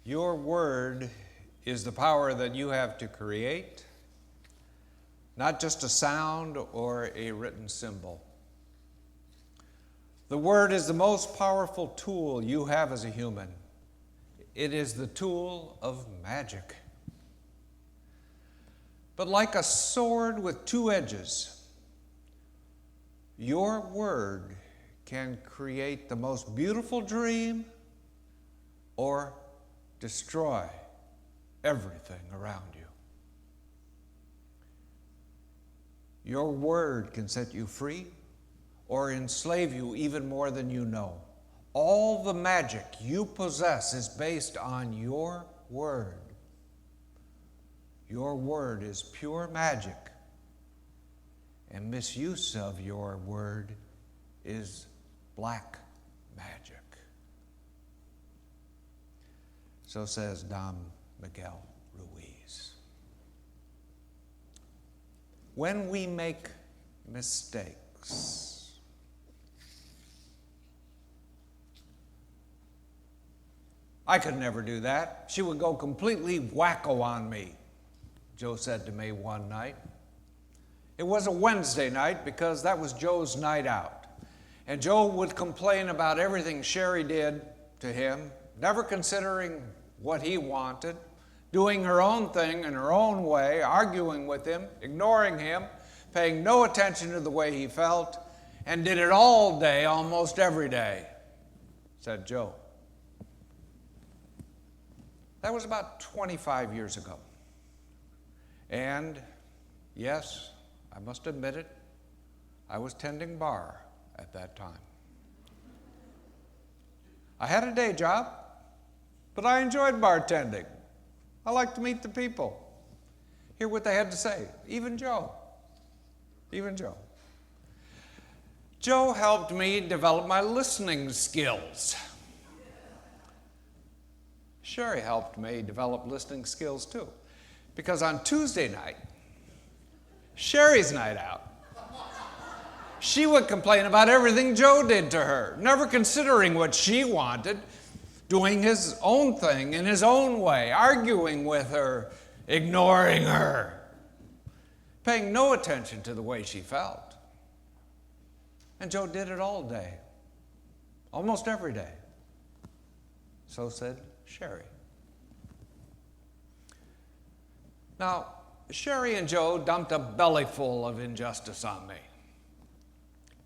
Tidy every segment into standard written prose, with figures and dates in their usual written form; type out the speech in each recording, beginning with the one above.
Your word is the power that you have to create, not just a sound or a written symbol. The word is the most powerful tool you have as a human. It is the tool of magic. But like a sword with two edges, your word can create the most beautiful dream or destroy everything around you. Your word can set you free or enslave you even more than you know. All the magic you possess is based on your word. Your word is pure magic, and misuse of your word is black magic. So says Don Miguel Ruiz. When we make mistakes, I could never do that. She would go completely wacko on me, Joe said to me one night. It was a Wednesday night because that was Joe's night out. And Joe would complain about everything Sherry did to him, never considering what he wanted, doing her own thing in her own way, arguing with him, ignoring him, paying no attention to the way he felt, and did it all day, almost every day, said Joe. That was about 25 years ago. And yes, I must admit it, I was tending bar at that time. I had a day job, but I enjoyed bartending. I liked to meet the people, hear what they had to say, even Joe. Joe helped me develop my listening skills. Sherry helped me develop listening skills too, because on Tuesday night, Sherry's night out, she would complain about everything Joe did to her, never considering what she wanted, doing his own thing in his own way, arguing with her, ignoring her, paying no attention to the way she felt. And Joe did it all day, almost every day. So said Sherry. Now, Sherry and Joe dumped a bellyful of injustice on me,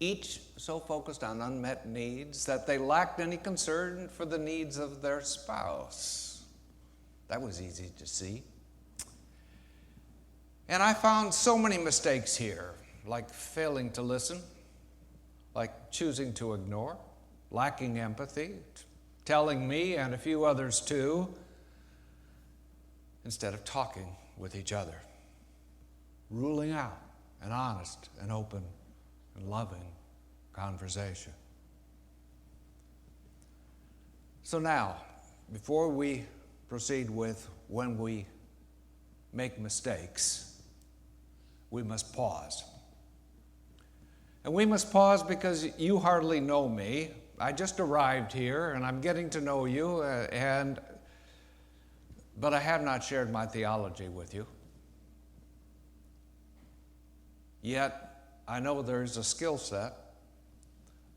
each so focused on unmet needs that they lacked any concern for the needs of their spouse. That was easy to see. And I found so many mistakes here, like failing to listen, like choosing to ignore, lacking empathy, telling me and a few others too, instead of talking with each other, ruling out an honest and open and loving conversation. So now, before we proceed with when we make mistakes, we must pause. And we must pause because you hardly know me. I just arrived here and I'm getting to know you, but I have not shared my theology with you. Yet, I know there's a skill set,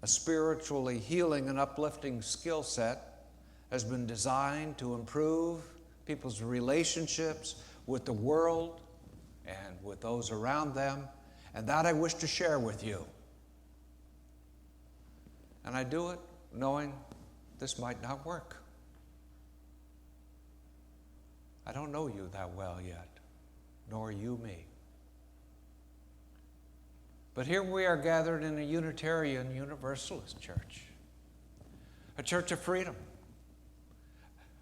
a spiritually healing and uplifting skill set has been designed to improve people's relationships with the world and with those around them, and that I wish to share with you. And I do it knowing this might not work. I don't know you that well yet, nor you me. But here we are gathered in a Unitarian Universalist church, a church of freedom,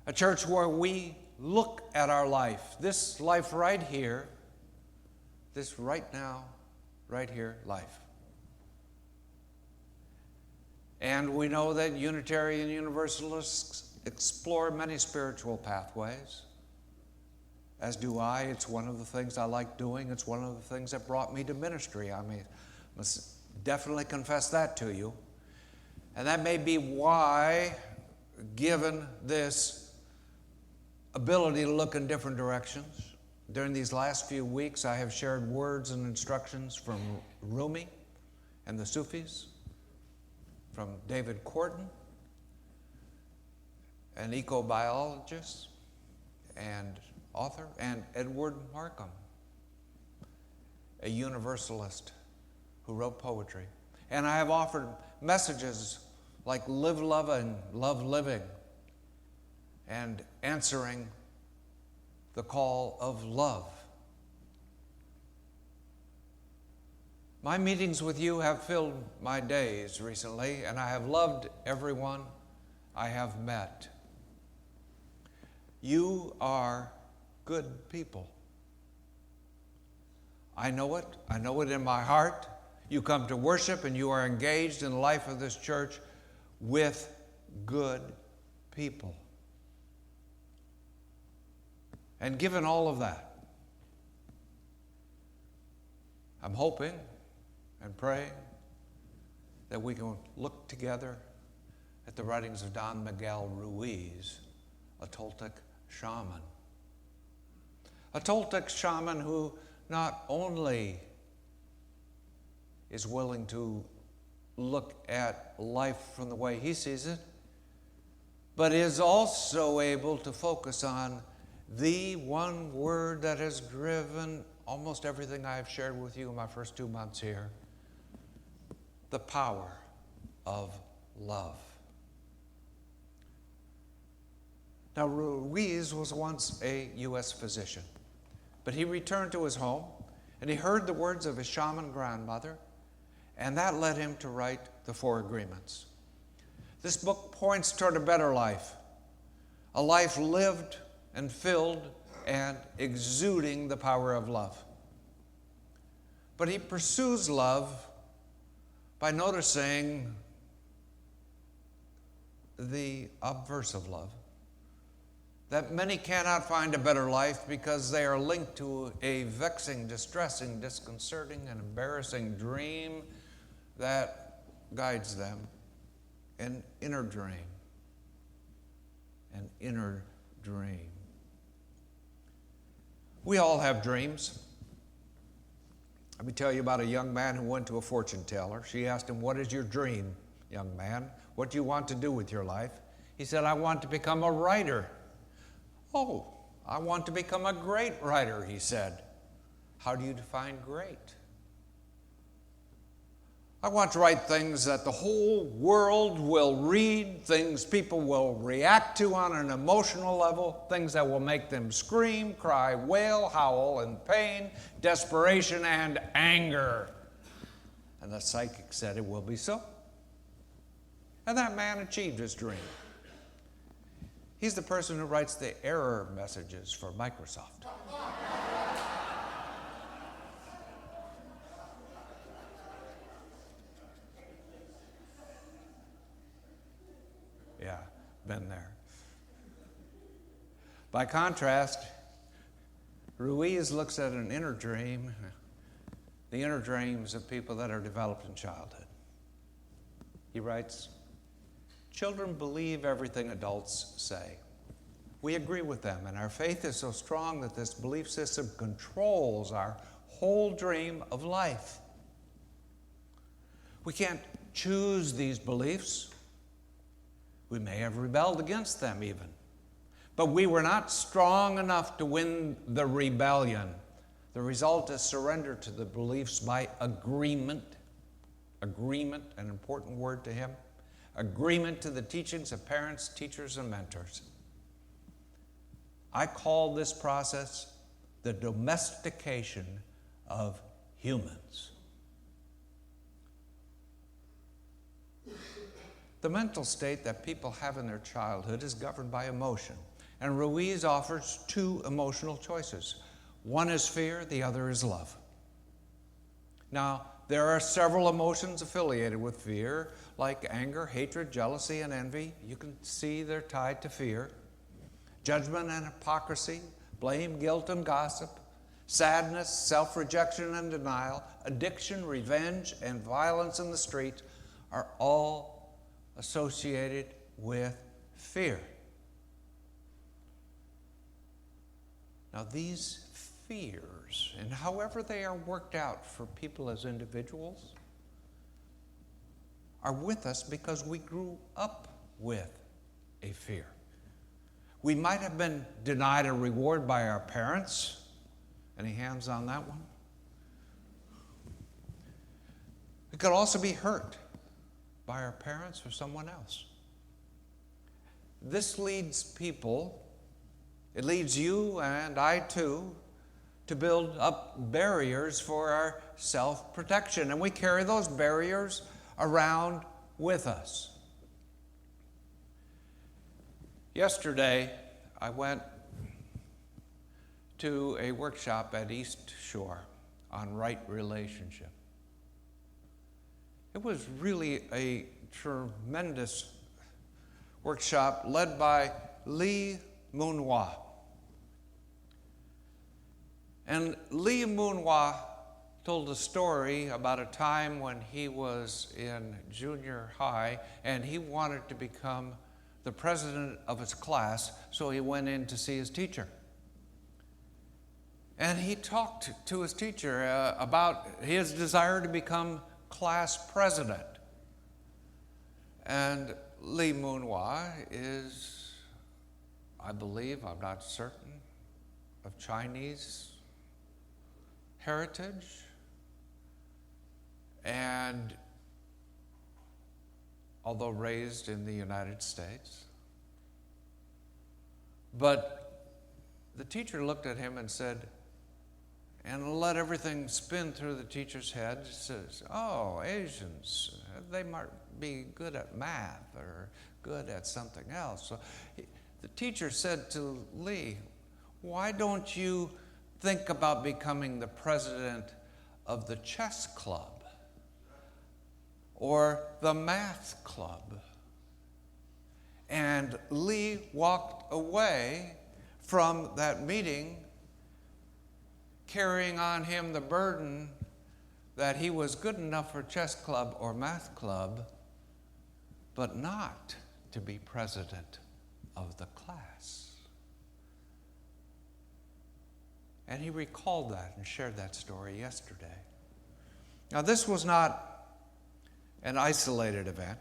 a church where we look at our life, this life right here, this right now, right here life. And we know that Unitarian Universalists explore many spiritual pathways, as do I. It's one of the things I like doing. It's one of the things that brought me to ministry. I must definitely confess that to you. And that may be why, given this ability to look in different directions. During these last few weeks, I have shared words and instructions from Rumi and the Sufis, from David Corton, an ecobiologist and author, and Edward Markham, a universalist who wrote poetry. And I have offered messages like live, love, and love living, and answering the call of love. My meetings with you have filled my days recently, and I have loved everyone I have met. You are good people. I know it. I know it in my heart. You come to worship and you are engaged in the life of this church with good people. And given all of that, I'm hoping and praying that we can look together at the writings of Don Miguel Ruiz, a Toltec shaman. A Toltec shaman who not only is willing to look at life from the way he sees it, but is also able to focus on the one word that has driven almost everything I have shared with you in my first 2 months here: the power of love. Now, Ruiz was once a U.S. physician, but he returned to his home and he heard the words of his shaman grandmother, and that led him to write the Four Agreements. This book points toward a better life, a life lived and filled and exuding the power of love. But he pursues love by noticing the obverse of love, that many cannot find a better life because they are linked to a vexing, distressing, disconcerting, and embarrassing dream that guides them, an inner dream, an inner dream. We all have dreams. Let me tell you about a young man who went to a fortune teller. She asked him, "What is your dream, young man? What do you want to do with your life?" He said, "I want to become a writer." "Oh, I want to become a great writer," he said. "How do you define great?" "I want to write things that the whole world will read, things people will react to on an emotional level, things that will make them scream, cry, wail, howl in pain, desperation, and anger." And the psychic said, "It will be so." And that man achieved his dream. He's the person who writes the error messages for Microsoft. Yeah, been there. By contrast, Ruiz looks at an inner dream, the inner dreams of people that are developed in childhood. He writes, "Children believe everything adults say. We agree with them, and our faith is so strong that this belief system controls our whole dream of life. We can't choose these beliefs. We may have rebelled against them even, but we were not strong enough to win the rebellion. The result is surrender to the beliefs by agreement. Agreement, an important word to him. Agreement to the teachings of parents, teachers, and mentors. I call this process the domestication of humans." The mental state that people have in their childhood is governed by emotion, and Ruiz offers two emotional choices. One is fear, the other is love. Now, there are several emotions affiliated with fear, like anger, hatred, jealousy, and envy. You can see they're tied to fear. Judgment and hypocrisy, blame, guilt, and gossip, sadness, self-rejection and denial, addiction, revenge, and violence in the street are all associated with fear. Now, these fears, and however they are worked out for people as individuals, are with us because we grew up with a fear. We might have been denied a reward by our parents. Any hands on that one? We could also be hurt by our parents or someone else. This leads people, it leads you and I too, to build up barriers for our self-protection. And we carry those barriers around with us. Yesterday, I went to a workshop at East Shore on right relationship. It was really a tremendous workshop led by Lee Moonwa. And Lee Moonwa told a story about a time when he was in junior high and he wanted to become the president of his class, so he went in to see his teacher. And he talked to his teacher about his desire to become class president. And Lee Moonwa is, I believe, I'm not certain, of Chinese heritage. And although raised in the United States. But the teacher looked at him and said, and let everything spin through the teacher's head, says, oh, Asians, they might be good at math or good at something else. So the teacher said to Lee, why don't you think about becoming the president of the chess club or the math club? And Lee walked away from that meeting carrying on him the burden that he was good enough for chess club or math club, but not to be president of the class. And he recalled that and shared that story yesterday. Now, this was not an isolated event.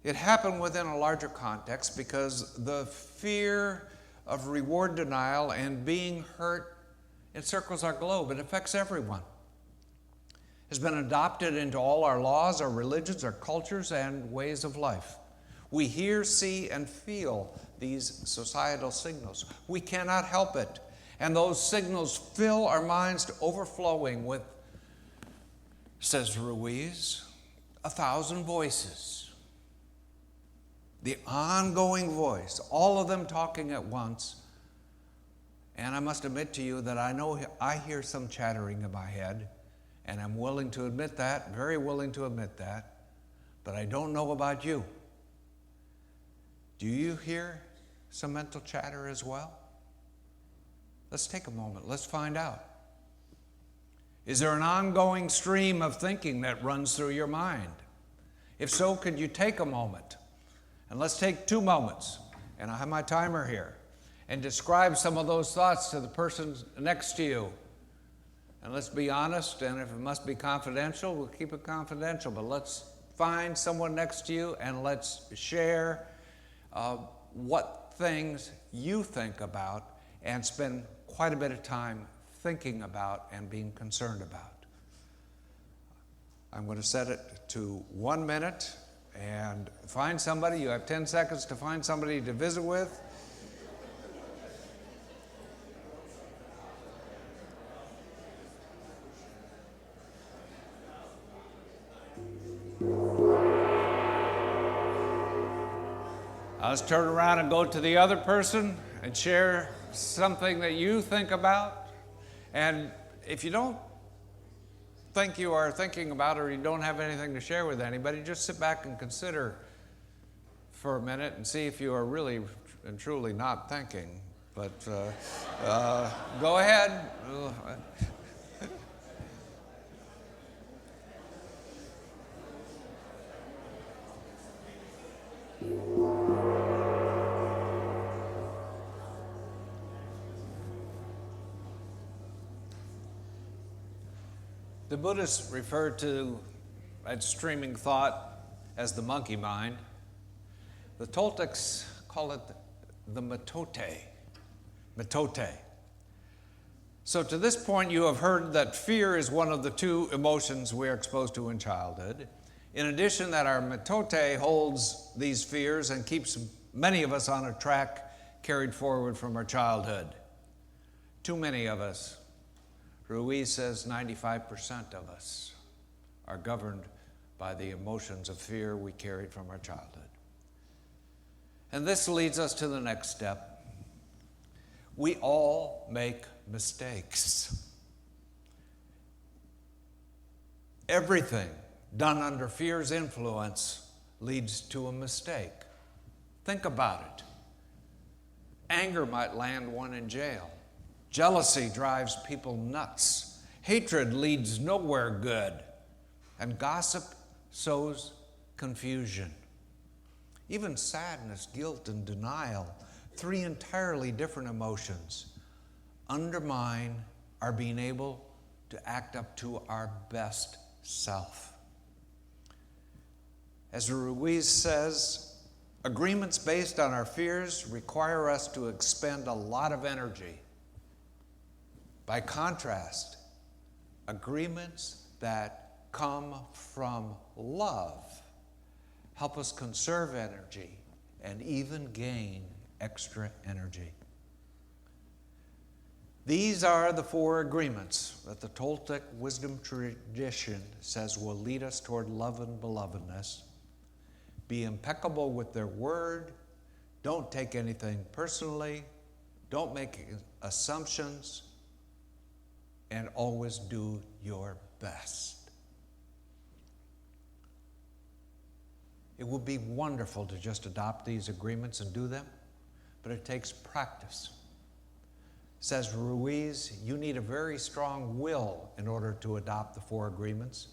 It happened within a larger context because the fear of reward denial and being hurt encircles our globe. It affects everyone. It's been adopted into all our laws, our religions, our cultures, and ways of life. We hear, see, and feel these societal signals. We cannot help it. And those signals fill our minds to overflowing with, says Ruiz, 1,000 voices. The ongoing voice, all of them talking at once. And I must admit to you that I know I hear some chattering in my head, and I'm willing to admit that, very willing to admit that, but I don't know about you. Do you hear some mental chatter as well? Let's take a moment. Let's find out. Is there an ongoing stream of thinking that runs through your mind? If so, could you take a moment? And let's take 2 moments, and I have my timer here, and describe some of those thoughts to the person next to you. And let's be honest, and if it must be confidential, we'll keep it confidential, but let's find someone next to you and let's share what things you think about and spend quite a bit of time thinking about and being concerned about. I'm going to set it to 1 minute. And find somebody. You have 10 seconds to find somebody to visit with. Let's turn around and go to the other person and share something that you think about. And if you don't think you are thinking about or you don't have anything to share with anybody, just sit back and consider for a minute and see if you are really and truly not thinking. But go ahead. The Buddhists refer to that streaming thought as the monkey mind. The Toltecs call it the metote. Metote. So to this point, you have heard that fear is one of the two emotions we are exposed to in childhood. In addition, that our metote holds these fears and keeps many of us on a track carried forward from our childhood. Too many of us. Ruiz says 95% of us are governed by the emotions of fear we carried from our childhood. And this leads us to the next step. We all make mistakes. Everything done under fear's influence leads to a mistake. Think about it. Anger might land one in jail. Jealousy drives people nuts. Hatred leads nowhere good. And gossip sows confusion. Even sadness, guilt, and denial, three entirely different emotions, undermine our being able to act up to our best self. As Ruiz says, agreements based on our fears require us to expend a lot of energy. By contrast, agreements that come from love help us conserve energy and even gain extra energy. These are the four agreements that the Toltec wisdom tradition says will lead us toward love and belovedness. Be impeccable with their word. Don't take anything personally. Don't make assumptions. And always do your best. It would be wonderful to just adopt these agreements and do them, but it takes practice. Says Ruiz, you need a very strong will in order to adopt the four agreements.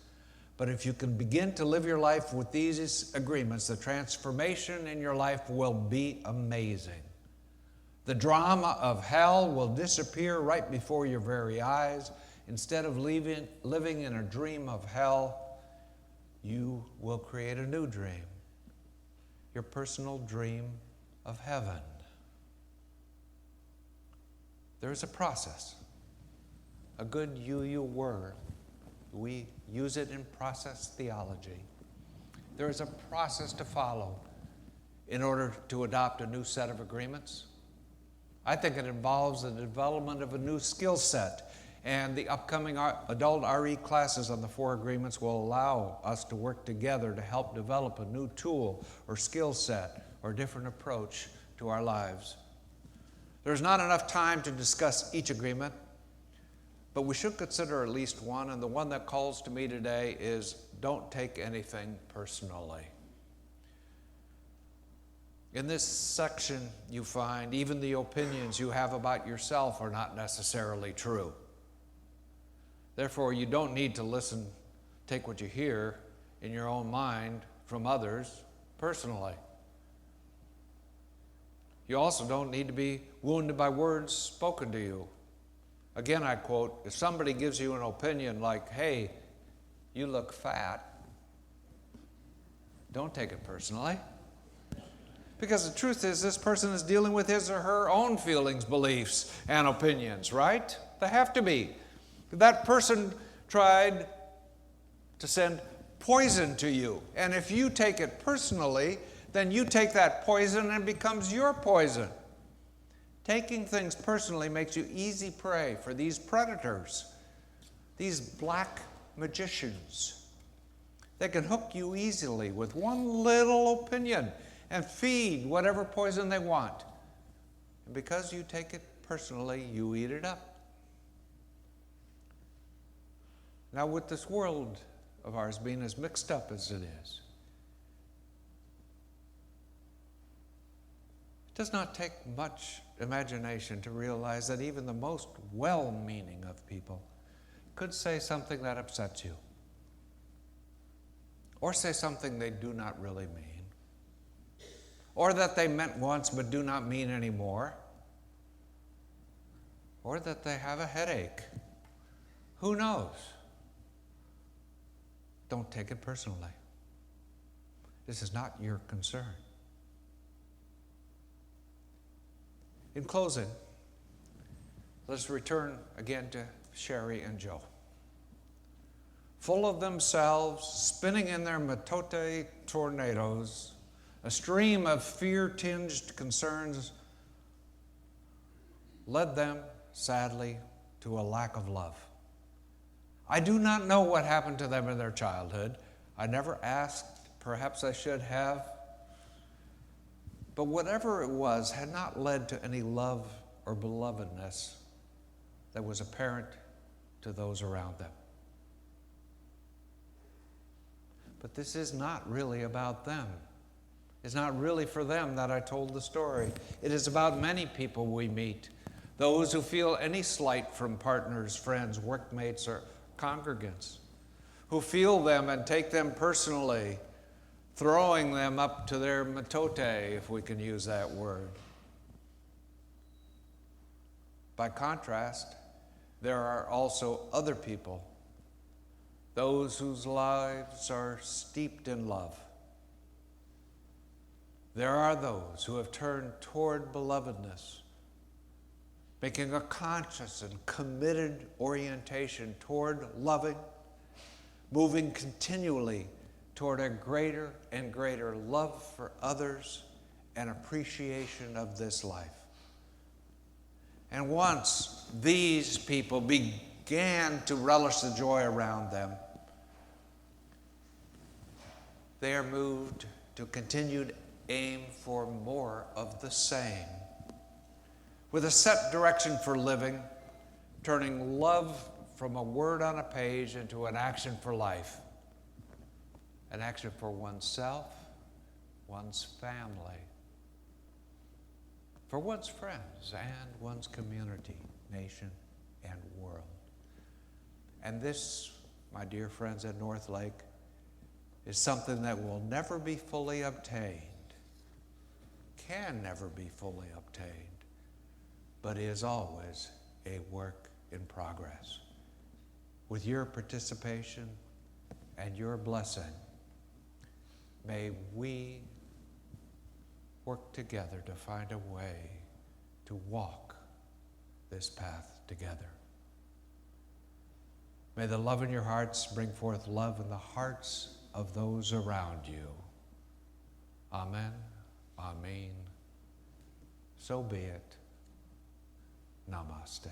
But if you can begin to live your life with these agreements, the transformation in your life will be amazing. The drama of hell will disappear right before your very eyes. Instead of living in a dream of hell, you will create a new dream, your personal dream of heaven. There's a process, a good UU word. We use it in process theology. There is a process to follow in order to adopt a new set of agreements. I think it involves the development of a new skill set, and the upcoming adult RE classes on the four agreements will allow us to work together to help develop a new tool or skill set or different approach to our lives. There's not enough time to discuss each agreement, but we should consider at least one, and the one that calls to me today is don't take anything personally. In this section, you find even the opinions you have about yourself are not necessarily true. Therefore, you don't need to take what you hear in your own mind from others personally. You also don't need to be wounded by words spoken to you. Again, I quote, if somebody gives you an opinion like, hey, you look fat, don't take it personally. Because the truth is, this person is dealing with his or her own feelings, beliefs, and opinions, right? They have to be. That person tried to send poison to you. And if you take it personally, then you take that poison and it becomes your poison. Taking things personally makes you easy prey for these predators, these black magicians. They can hook you easily with one little opinion and feed whatever poison they want. And because you take it personally, you eat it up. Now, with this world of ours being as mixed up as it is, it does not take much imagination to realize that even the most well-meaning of people could say something that upsets you, or say something they do not really mean, or that they meant once but do not mean anymore, or that they have a headache. Who knows? Don't take it personally. This is not your concern. In closing, let's return again to Sherry and Joe. Full of themselves, spinning in their matote tornadoes, a stream of fear-tinged concerns led them, sadly, to a lack of love. I do not know what happened to them in their childhood. I never asked. Perhaps I should have. But whatever it was had not led to any love or belovedness that was apparent to those around them. But this is not really about them. It's not really for them that I told the story. It is about many people we meet, those who feel any slight from partners, friends, workmates, or congregants, who feel them and take them personally, throwing them up to their matote, if we can use that word. By contrast, there are also other people, those whose lives are steeped in love. There are those who have turned toward belovedness, making a conscious and committed orientation toward loving, moving continually toward a greater and greater love for others and appreciation of this life. And once these people began to relish the joy around them, they are moved to continued aim for more of the same, with a set direction for living, turning love from a word on a page into an action for life, an action for oneself, one's family, for one's friends and one's community, nation, and world. And this, my dear friends at North Lake, is something that will never be fully obtained, can never be fully obtained, but is always a work in progress. With your participation and your blessing, may we work together to find a way to walk this path together. May the love in your hearts bring forth love in the hearts of those around you. Amen. Amen. So be it. Namaste.